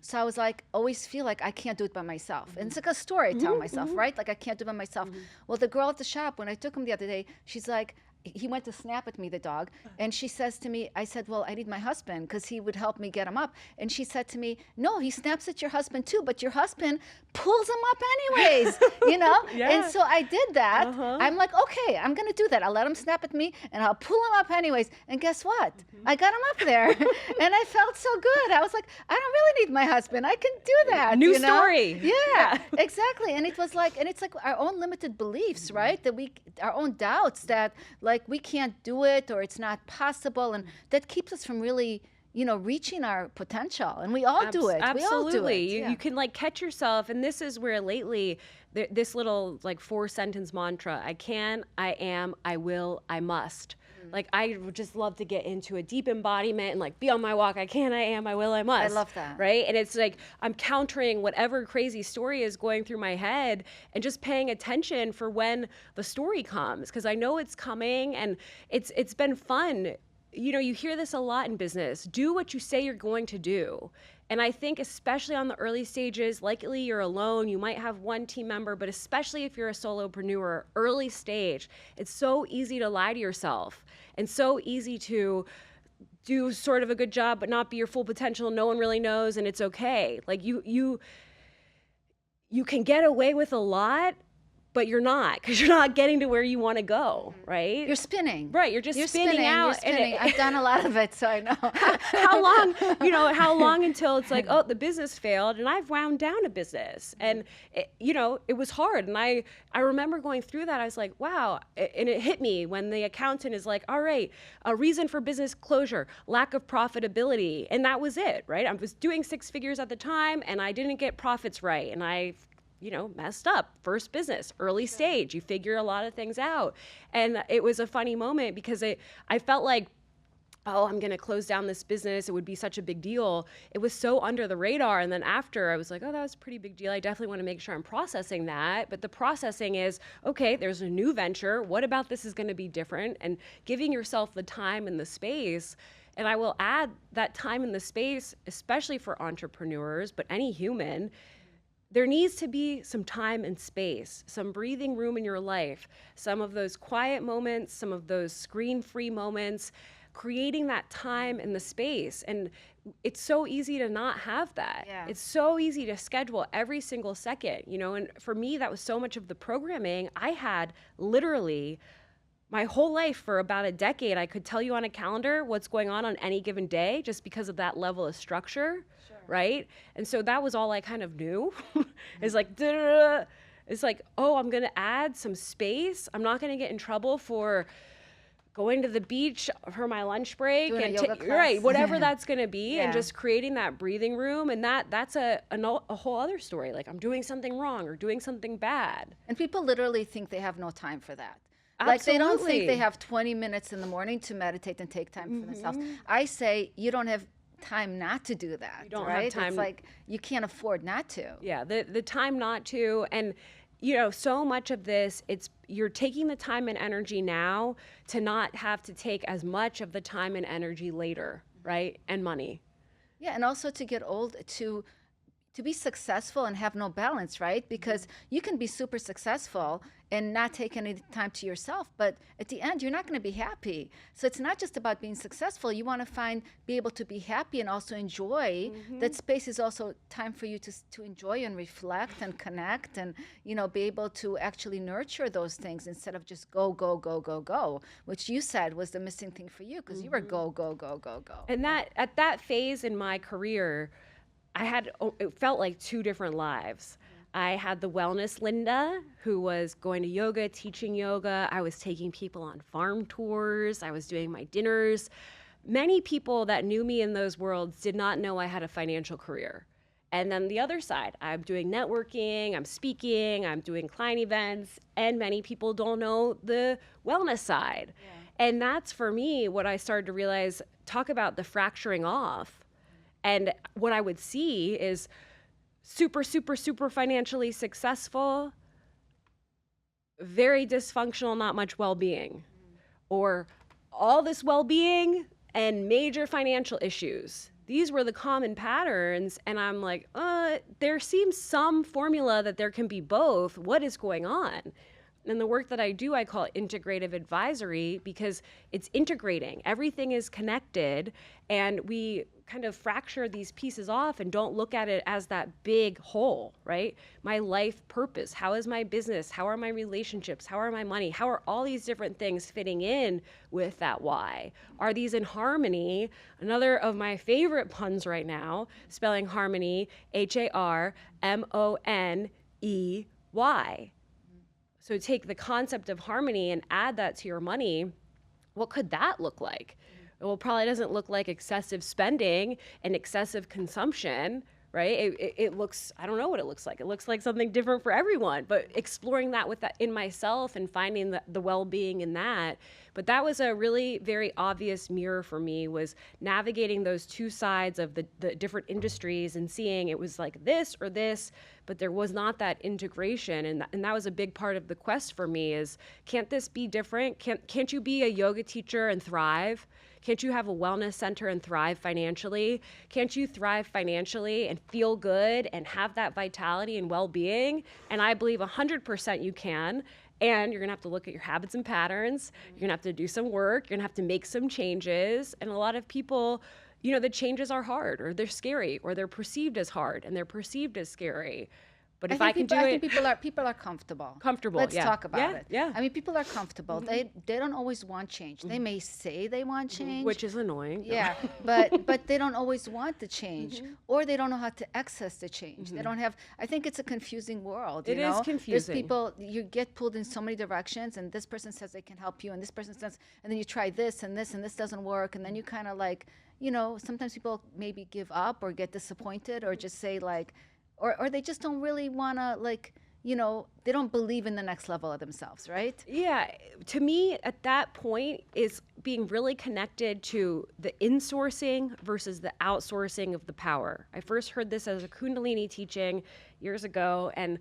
so I was like, always feel like I can't do it by myself. And it's like a story I tell myself, right? Like I can't do it by myself. Well, the girl at the shop, when I took him the other day, she's like, he went to snap at me, the dog, and she says to me, I said, well, I need my husband because he would help me get him up. And she said to me, no, he snaps at your husband too, but your husband pulls him up anyways, Yeah. And so I did that. I'm like, okay, I'm going to do that. I'll let him snap at me and I'll pull him up anyways. And guess what? I got him up there and I felt so good. I was like, I don't really need my husband. I can do that. New story. Yeah, exactly. And it was like, and it's like our own limited beliefs, right? That our own doubts that we can't do it or it's not possible. And that keeps us from really, reaching our potential. And we all do it. Absolutely. We all do it. You can catch yourself. And this is where lately this little 4-sentence mantra, I can, I am, I will, I must. I would just love to get into a deep embodiment and be on my walk. I can, I am, I will, I must. I love that. Right? And it's I'm countering whatever crazy story is going through my head and just paying attention for when the story comes, because I know it's coming. And it's been fun. You hear this a lot in business. Do what you say you're going to do. And I think especially on the early stages, likely you're alone, you might have one team member, but especially if you're a solopreneur, early stage, it's so easy to lie to yourself and so easy to do sort of a good job but not be your full potential. No one really knows, and it's okay. You can get away with a lot, but you're not, because you're not getting to where you want to go, right? You're spinning. Right, you're spinning out. You're spinning. I've done a lot of it, so I know. How long until it's like, oh, the business failed, and I've wound down a business. And, it was hard. And I remember going through that. I was like, wow. And it hit me when the accountant is like, all right, a reason for business closure, lack of profitability. And that was it, right? I was doing 6 figures at the time, and I didn't get profits right. And I messed up. First business, early stage, you figure a lot of things out. And it was a funny moment because I felt like, oh, I'm going to close down this business. It would be such a big deal. It was so under the radar. And then after I was like, oh, that was a pretty big deal. I definitely want to make sure I'm processing that. But the processing is, okay, there's a new venture. What about this is going to be different? And giving yourself the time and the space. And I will add that time and the space, especially for entrepreneurs, but any human, there needs to be some time and space, some breathing room in your life, some of those quiet moments, some of those screen-free moments. creating that time and the space. And it's so easy to not have that. Yeah. It's so easy to schedule every single second, you know, and for me, that was so much of the programming. I had literally my whole life for about a decade. I could tell you on a calendar what's going on any given day just because of that level of structure. Sure. Right? And so that was all I kind of knew. It's like, duh, it's like, oh, I'm going to add some space. I'm not going to get in trouble for going to the beach for my lunch break Doing and a yoga class. right, whatever that's going to be, Yeah. and just creating that breathing room. And that's a whole other story. Like, I'm doing something wrong or doing something bad. And people literally think they have no time for that. Like, they don't think they Absolutely. have 20 minutes in the morning to meditate and take time for themselves. I say you don't have time not to do that. You don't have right? time. It's like you can't afford not to. Yeah, the time not to. And you know, so much of this, you're taking the time and energy now to not have to take as much of the time and energy later, right? And money. Yeah, and also to get old, to be successful and have no balance, right? Because you can be super successful and not take any time to yourself, but at the end, you're not going to be happy. So it's not just about being successful. You want to be able to be happy and also enjoy. That space is also time for you to enjoy and reflect and connect and, you know, be able to actually nurture those things instead of just go, go, go, go, go, which you said was the missing thing for you because you were go, go, go, go, go. And that at that phase in my career, it felt like two different lives. I had the wellness Linda, who was going to yoga, teaching yoga. I was taking people on farm tours. I was doing my dinners. Many people that knew me in those worlds did not know I had a financial career. And then the other side, I'm doing networking, I'm speaking, I'm doing client events, and many people don't know the wellness side. Yeah. And that's, for me, what I started to realize, talk about the fracturing off. And what I would see is super, super, super financially successful, very dysfunctional, not much well-being, or all this well-being and major financial issues. These were the common patterns, and I'm like, there seems some formula that there can be both. What is going on? And the work that I do, I call integrative advisory because it's integrating. Everything is connected, and we kind of fracture these pieces off and don't look at it as that big whole, right? My life purpose, how is my business? How are my relationships? How are my money? How are all these different things fitting in with that why? Are these in harmony? Another of my favorite puns right now, spelling harmony, HARMONEY. So take the concept of harmony and add that to your money. What could that look like? Well, it probably doesn't look like excessive spending and excessive consumption, right? It looks, I don't know what it looks like. It looks like something different for everyone, but exploring that with that in myself and finding the well-being in that. But that was a really very obvious mirror for me, was navigating those two sides of the different industries and seeing it was like this or this, but there was not that integration. And that was a big part of the quest for me, is can't this be different? Can't you be a yoga teacher and thrive? Can't you have a wellness center and thrive financially? Can't you thrive financially and feel good and have that vitality and well-being? And I believe 100% you can. And you're gonna have to look at your habits and patterns. You're gonna have to do some work. You're gonna have to make some changes. And a lot of people, you know, the changes are hard, or they're scary, or they're perceived as hard, and they're perceived as scary. But if I can do I it, think people are comfortable. Comfortable, yeah. Talk about Yeah, it. yeah. I mean, people are comfortable. They don't always want change. They may say they want change, which is annoying. yeah, but they don't always want the change, or they don't know how to access the change. They don't have. I think it's a confusing world. It you is know? confusing. There's people, you get pulled in so many directions, and this person says they can help you, and this person says, and then you try this and this doesn't work, and then you kind of like, you know, sometimes people maybe give up or get disappointed or just say like, or they just don't really want to, like, you know, they don't believe in the next level of themselves, right? Yeah, to me, at that point, is being really connected to the insourcing versus the outsourcing of the power. I first heard this as a Kundalini teaching years ago, and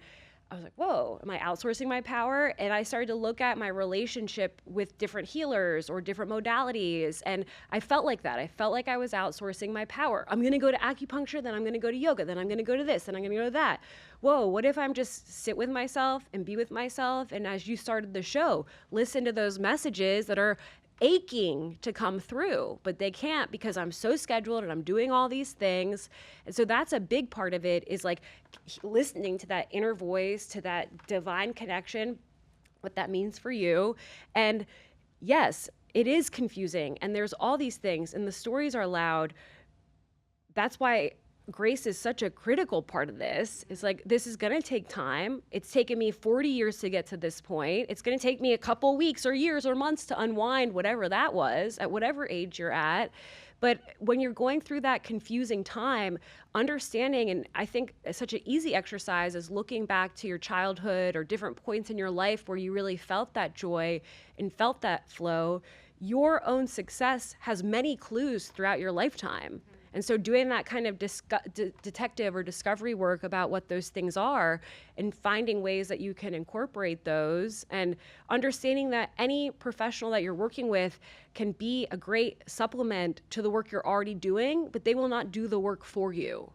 I was like, whoa, am I outsourcing my power? And I started to look at my relationship with different healers or different modalities. And I felt like that. I felt like I was outsourcing my power. I'm going to go to acupuncture, then I'm going to go to yoga, then I'm going to go to this, then I'm going to go to that. Whoa, what if I'm just sit with myself and be with myself? And as you started the show, listen to those messages that are aching to come through, but they can't because I'm so scheduled and I'm doing all these things. And so that's a big part of it, is like listening to that inner voice, to that divine connection, what that means for you. And yes, it is confusing and there's all these things and the stories are loud. That's why grace is such a critical part of this. It's like, this is going to take time. It's taken me 40 years to get to this point. It's going to take me a couple weeks or years or months to unwind whatever that was at whatever age you're at. But when you're going through that confusing time, understanding, and I think such an easy exercise is looking back to your childhood or different points in your life where you really felt that joy and felt that flow. Your own success has many clues throughout your lifetime. And so doing that kind of detective or discovery work about what those things are and finding ways that you can incorporate those, and understanding that any professional that you're working with can be a great supplement to the work you're already doing, but they will not do the work for you.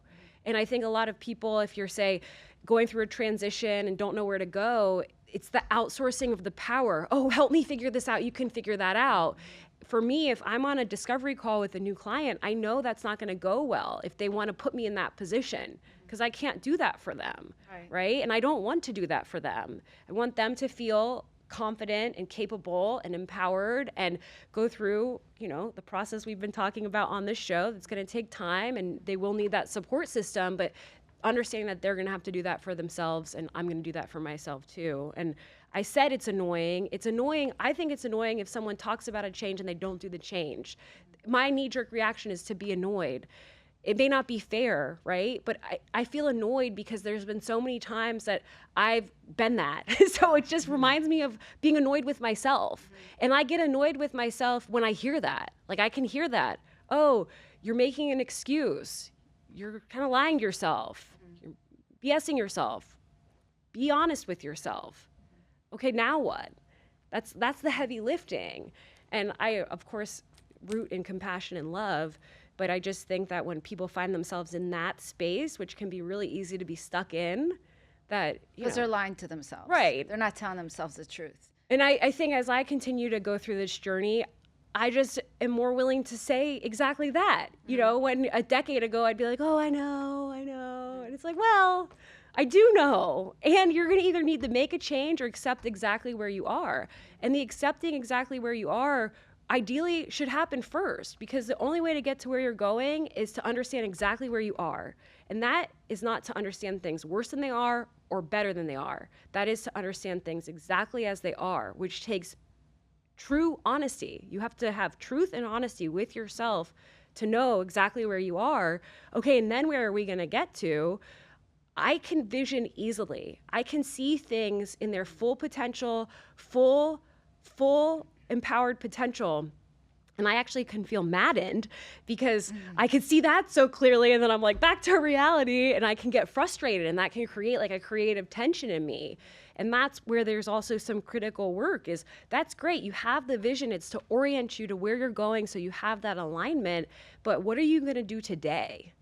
And I think a lot of people, if you're, say, going through a transition and don't know where to go, it's the outsourcing of the power. Oh, help me figure this out. You can figure that out. For me, if I'm on a discovery call with a new client, I know that's not going to go well if they want to put me in that position, because I can't do that for them, right? And I don't want to do that for them. I want them to feel confident and capable and empowered and go through, the process we've been talking about on this show. That's going to take time and they will need that support system, but understanding that they're going to have to do that for themselves and I'm going to do that for myself too. And I said it's annoying. It's annoying. I think it's annoying if someone talks about a change and they don't do the change. My knee-jerk reaction is to be annoyed. It may not be fair, right? But I feel annoyed because there's been so many times that I've been that. So it just reminds me of being annoyed with myself. And I get annoyed with myself when I hear that. Like, I can hear that. Oh, you're making an excuse. You're kind of lying to yourself. You're BSing yourself. Be honest with yourself. Okay, now what? That's the heavy lifting. And I, of course, root in compassion and love, but I just think that when people find themselves in that space, which can be really easy to be stuck in, that, because they're lying to themselves. Right. They're not telling themselves the truth. And I think as I continue to go through this journey, I just am more willing to say exactly that. When a decade ago, I'd be like, oh, I know. And it's like, well, I do know. And you're going to either need to make a change or accept exactly where you are. And the accepting exactly where you are ideally should happen first, because the only way to get to where you're going is to understand exactly where you are. And that is not to understand things worse than they are or better than they are. That is to understand things exactly as they are, which takes true honesty. You have to have truth and honesty with yourself to know exactly where you are. Okay, and then where are we going to get to? I can vision easily. I can see things in their full potential, full empowered potential. And I actually can feel maddened because I can see that so clearly. And then I'm like, back to reality. And I can get frustrated, and that can create like a creative tension in me. And that's where there's also some critical work. Is that's great. You have the vision. It's to orient you to where you're going, so you have that alignment. But what are you going to do today?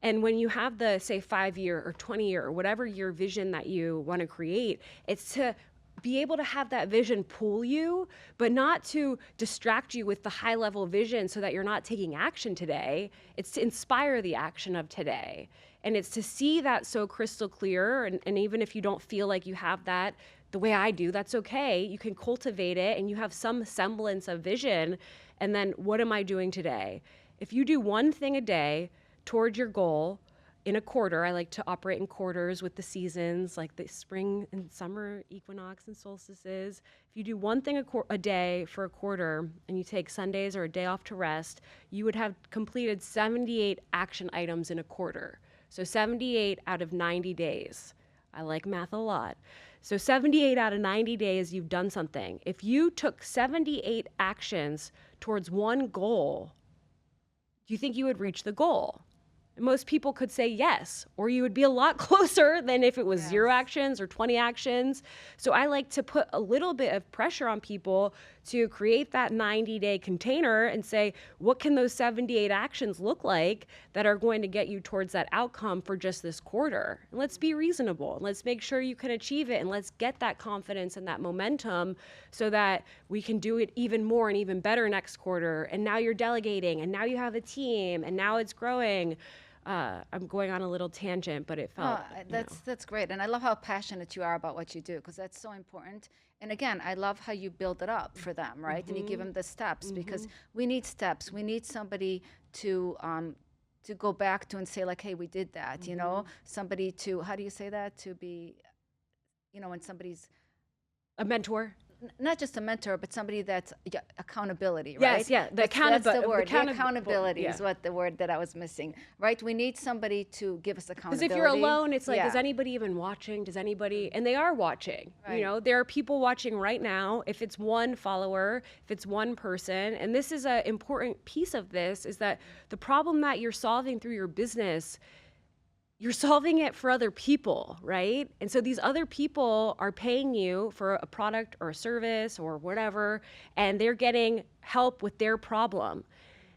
And when you have the, say, 5-year or 20-year or whatever your vision that you want to create, it's to be able to have that vision pull you, but not to distract you with the high level vision so that you're not taking action today. It's to inspire the action of today. And it's to see that so crystal clear. And even if you don't feel like you have that the way I do, that's okay. You can cultivate it and you have some semblance of vision. And then what am I doing today? If you do one thing a day towards your goal in a quarter, I like to operate in quarters with the seasons, like the spring and summer equinox and solstices. If you do one thing a day for a quarter and you take Sundays or a day off to rest, you would have completed 78 action items in a quarter. So 78 out of 90 days. I like math a lot. So 78 out of 90 days, you've done something. If you took 78 actions towards one goal, do you think you would reach the goal? most people could say yes, or you would be a lot closer than if it was 0 actions or 20 actions. So I like to put a little bit of pressure on people to create that 90-day container and say, what can those 78 actions look like that are going to get you towards that outcome for just this quarter? And let's be reasonable, and let's make sure you can achieve it, and let's get that confidence and that momentum so that we can do it even more and even better next quarter. And now you're delegating, and now you have a team, and now it's growing. I'm going on a little tangent, but it felt. That's great, and I love how passionate you are about what you do, because that's so important. And again, I love how you build it up for them, right? And you give them the steps, because we need steps. We need somebody to go back to and say, like, hey, we did that. You know, somebody to, how do you say that? To be, you know, when somebody's a mentor. Not just a mentor, but somebody that's accountability, right? Yes, yeah, that's the word. Accountability is what the word that I was missing, right? We need somebody to give us accountability. Because if you're alone, it's like, is anybody even watching? Does anybody? And they are watching. Right. You know, there are people watching right now. If it's one follower, if it's one person, and this is an important piece of this, is that the problem that you're solving through your business, you're solving it for other people, right? And so these other people are paying you for a product or a service or whatever, and they're getting help with their problem.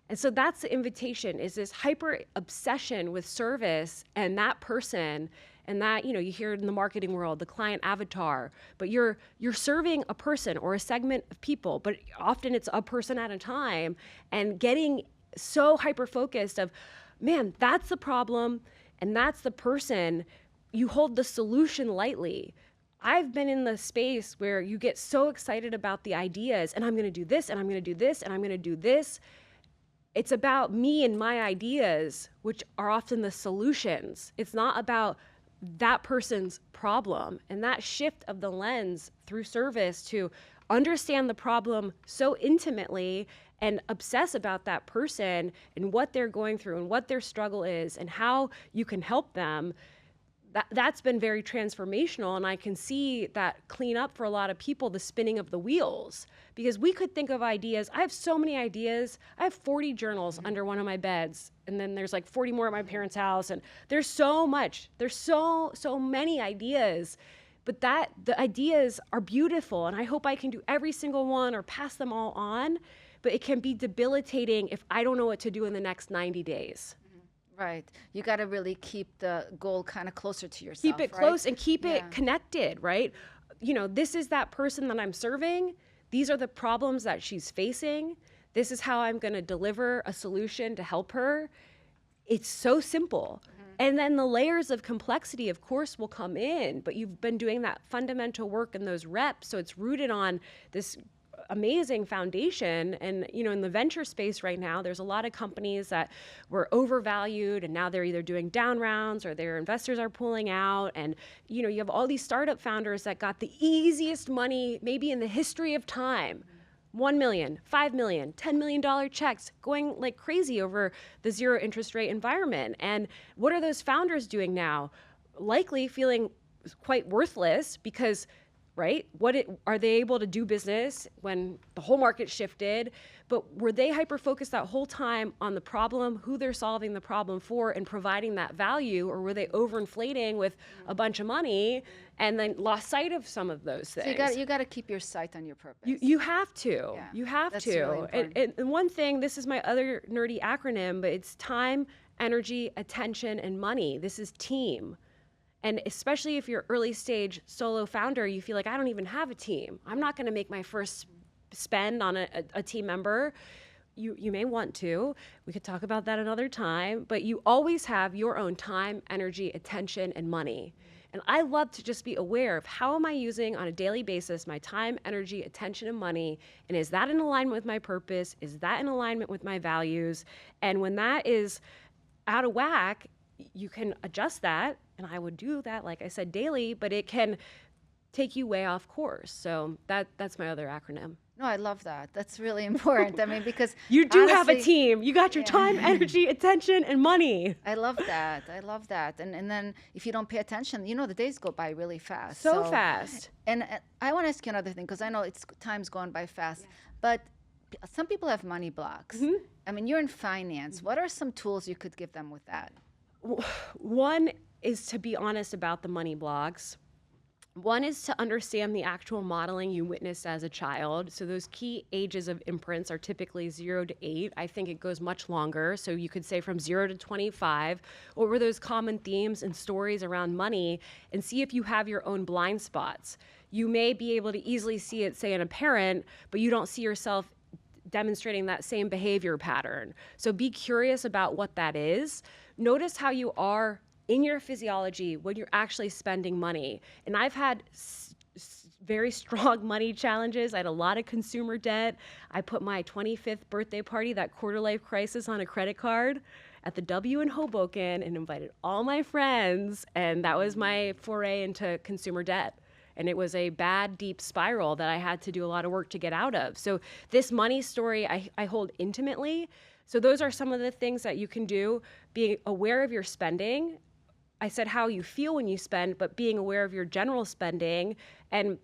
And so that's the invitation, is this hyper obsession with service and that person, and that, you know, you hear it in the marketing world, the client avatar, but you're serving a person or a segment of people, but often it's a person at a time, and getting so hyper focused of, man, that's the problem. And that's the person. You hold the solution lightly. I've been in the space where you get so excited about the ideas, and I'm going to do this, and I'm going to do this, and I'm going to do this. It's about me and my ideas, which are often the solutions. It's not about that person's problem. And that shift of the lens through service to understand the problem so intimately and obsess about that person and what they're going through and what their struggle is and how you can help them, that's been very transformational. And I can see that clean up for a lot of people, the spinning of the wheels, because we could think of ideas. I have so many ideas. I have 40 journals under one of my beds, and then there's like 40 more at my parents' house, and there's so much. There's so many ideas. But the ideas are beautiful, and I hope I can do every single one or pass them all on. But it can be debilitating if I don't know what to do in the next 90 days. Right. You got to really keep the goal kind of closer to yourself. Keep it close and keep it connected, right? You know, this is that person that I'm serving. These are the problems that she's facing. This is how I'm going to deliver a solution to help her. It's so simple. And then the layers of complexity, of course, will come in, but you've been doing that fundamental work and those reps. So it's rooted on this amazing foundation. And, you know, in the venture space right now, there's a lot of companies that were overvalued, and now they're either doing down rounds or their investors are pulling out. And, you know, you have all these startup founders that got the easiest money maybe in the history of time. $1 million, $5 million, $10 million checks going like crazy over the zero interest rate environment. And what are those founders doing now? Likely feeling quite worthless because, right, are they able to do business when the whole market shifted? But were they hyper-focused that whole time on the problem, who they're solving the problem for, and providing that value? Or were they overinflating with a bunch of money and then lost sight of some of those things? So you got to keep your sight on your purpose. You have to. Yeah, you have that's to. Really important. And one thing, this is my other nerdy acronym, but it's time, energy, attention, and money. This is team. And especially if you're early stage solo founder, you feel like, I don't even have a team. I'm not going to make my first spend on a team member. You may want to. We could talk about that another time. But you always have your own time, energy, attention, and money. And I love to just be aware of how am I using on a daily basis my time, energy, attention, and money. And is that in alignment with my purpose? Is that in alignment with my values? And when that is out of whack, you can adjust that. And I would do that, like I said, daily, but it can take you way off course. So that's my other acronym. No, I love that. That's really important. I mean, because you do honestly, have a team. You got your time, energy, attention, and money. I love that. I love that. And then if you don't pay attention, you know, the days go by really fast. So fast. And I want to ask you another thing, because I know time's going by fast, but some people have money blocks. I mean, you're in finance. What are some tools you could give them with that? One is to be honest about the money blocks. One is to understand the actual modeling you witnessed as a child. So those key ages of imprints are typically 0 to 8. I think it goes much longer. So you could say from 0 to 25. What were those common themes and stories around money? And see if you have your own blind spots. You may be able to easily see it, say, in a parent, but you don't see yourself demonstrating that same behavior pattern. So be curious about what that is. Notice how you are in your physiology when you're actually spending money. And I've had very strong money challenges. I had a lot of consumer debt. I put my 25th birthday party, that quarter life crisis, on a credit card at the W in Hoboken and invited all my friends. And that was my foray into consumer debt. And it was a bad, deep spiral that I had to do a lot of work to get out of. So this money story I hold intimately. So those are some of the things that you can do. Being aware of your spending. I said how you feel when you spend, but being aware of your general spending, and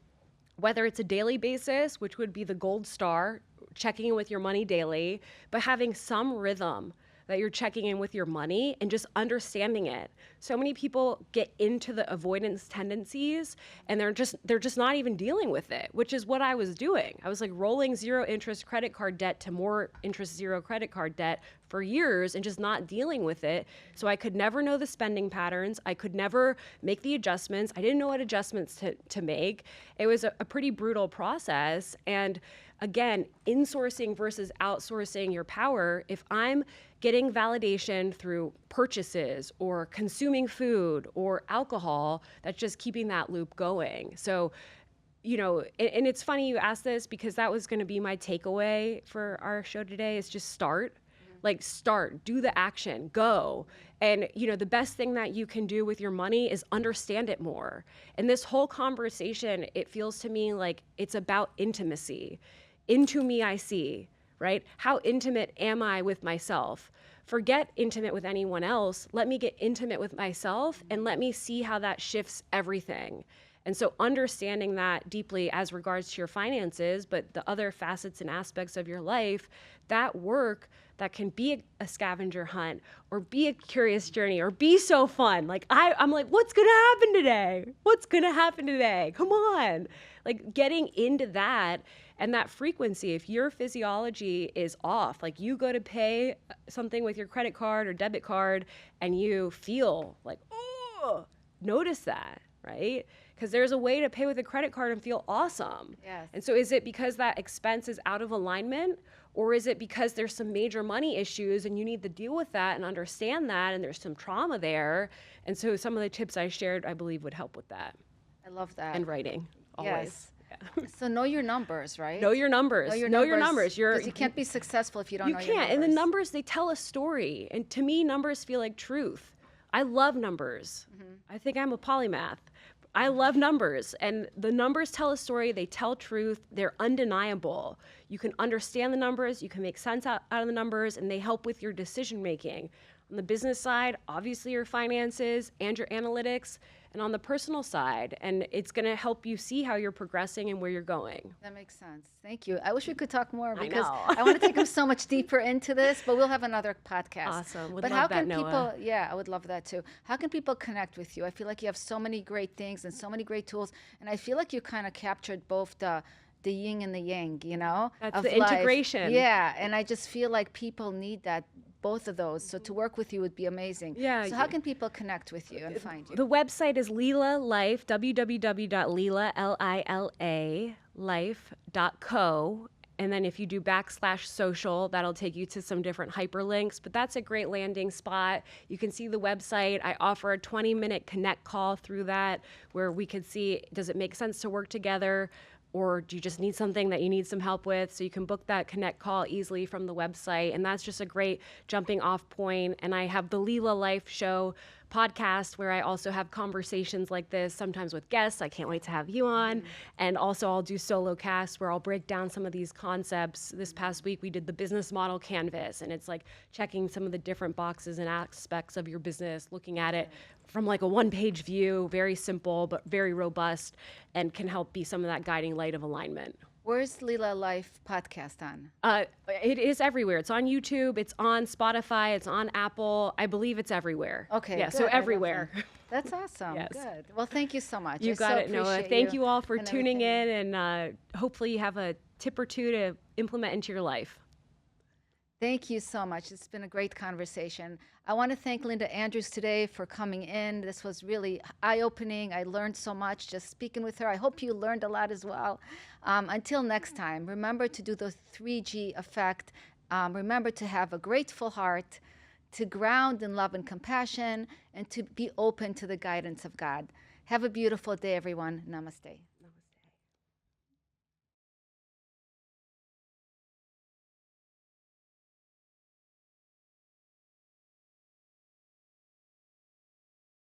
whether it's a daily basis, which would be the gold star, checking in with your money daily, but having some rhythm that you're checking in with your money and just understanding it. So many people get into the avoidance tendencies and they're just not even dealing with it, which is what I was doing. I was like rolling 0 interest credit card debt to more interest 0 credit card debt for years and just not dealing with it. So I could never know the spending patterns. I could never make the adjustments. I didn't know what adjustments to make. It was a pretty brutal process. And again, insourcing versus outsourcing your power. If I'm getting validation through purchases or consuming food or alcohol, that's just keeping that loop going. So, and it's funny you asked this because that was going to be my takeaway for our show today is just start. Like start, do the action, go. And the best thing that you can do with your money is understand it more. And this whole conversation, it feels to me like it's about intimacy. Into me I see, right? How intimate am I with myself? Forget intimate with anyone else. Let me get intimate with myself and let me see how that shifts everything. And so understanding that deeply as regards to your finances, but the other facets and aspects of your life, that work that can be a scavenger hunt or be a curious journey or be so fun. Like I'm like, what's gonna happen today? What's gonna happen today? Come on. Like getting into that and that frequency, if your physiology is off, like you go to pay something with your credit card or debit card and you feel like, oh, notice that, right? Because there's a way to pay with a credit card and feel awesome. Yes. And so is it because that expense is out of alignment, or is it because there's some major money issues and you need to deal with that and understand that and there's some trauma there? And so some of the tips I shared, I believe, would help with that. I love that. And writing, always. Yes. So know your numbers, right? Know your numbers. Know your numbers. Because you can't be successful if you don't know your numbers. You can't. And the numbers, they tell a story. And to me, numbers feel like truth. I love numbers. Mm-hmm. I think I'm a polymath. I love numbers, and the numbers tell a story. They tell truth. They're undeniable. You can understand the numbers. You can make sense out of the numbers, and they help with your decision making. On the business side, obviously your finances and your analytics, and on the personal side, and it's going to help you see how you're progressing and where you're going. That makes sense. Thank you. I wish we could talk more because I want to take them so much deeper into this, but we'll have another podcast. Awesome. But how can people, I would love that too. How can people connect with you? I feel like you have so many great things and so many great tools, and I feel like you kind of captured both the yin and the yang, That's of the life. integration. Yeah, and I just feel like people need that, both of those. So to work with you would be amazing. Yeah. So how can people connect with you and find you? The website is Lila Life, www.lila.co. And then if you do /social, that'll take you to some different hyperlinks. But that's a great landing spot. You can see the website. I offer a 20-minute connect call through that where we could see, does it make sense to work together? Or do you just need something that you need some help with? So you can book that connect call easily from the website. And that's just a great jumping off point. And I have the Lila Life Show podcast where I also have conversations like this, sometimes with guests. I can't wait to have you on. Mm-hmm. And also I'll do solo casts where I'll break down some of these concepts. This past week we did the business model canvas, and it's like checking some of the different boxes and aspects of your business, looking at it from like a one-page view, very simple but very robust, and can help be some of that guiding light of alignment. Where's Leela Life podcast on? It is everywhere. It's on YouTube. It's on Spotify. It's on Apple. I believe it's everywhere. Okay, Yeah, good. so I love everywhere. that. That's awesome. Yes. Good. Well, thank you so much. You I got so it, Noah. appreciate Thank you all for and tuning everything. in, and hopefully you have a tip or two to implement into your life. Thank you so much. It's been a great conversation. I want to thank Linda Andrews today for coming in. This was really eye-opening. I learned so much just speaking with her. I hope you learned a lot as well. Until next time, remember to do the 3G effect. Remember to have a grateful heart, to ground in love and compassion, and to be open to the guidance of God. Have a beautiful day, everyone. Namaste.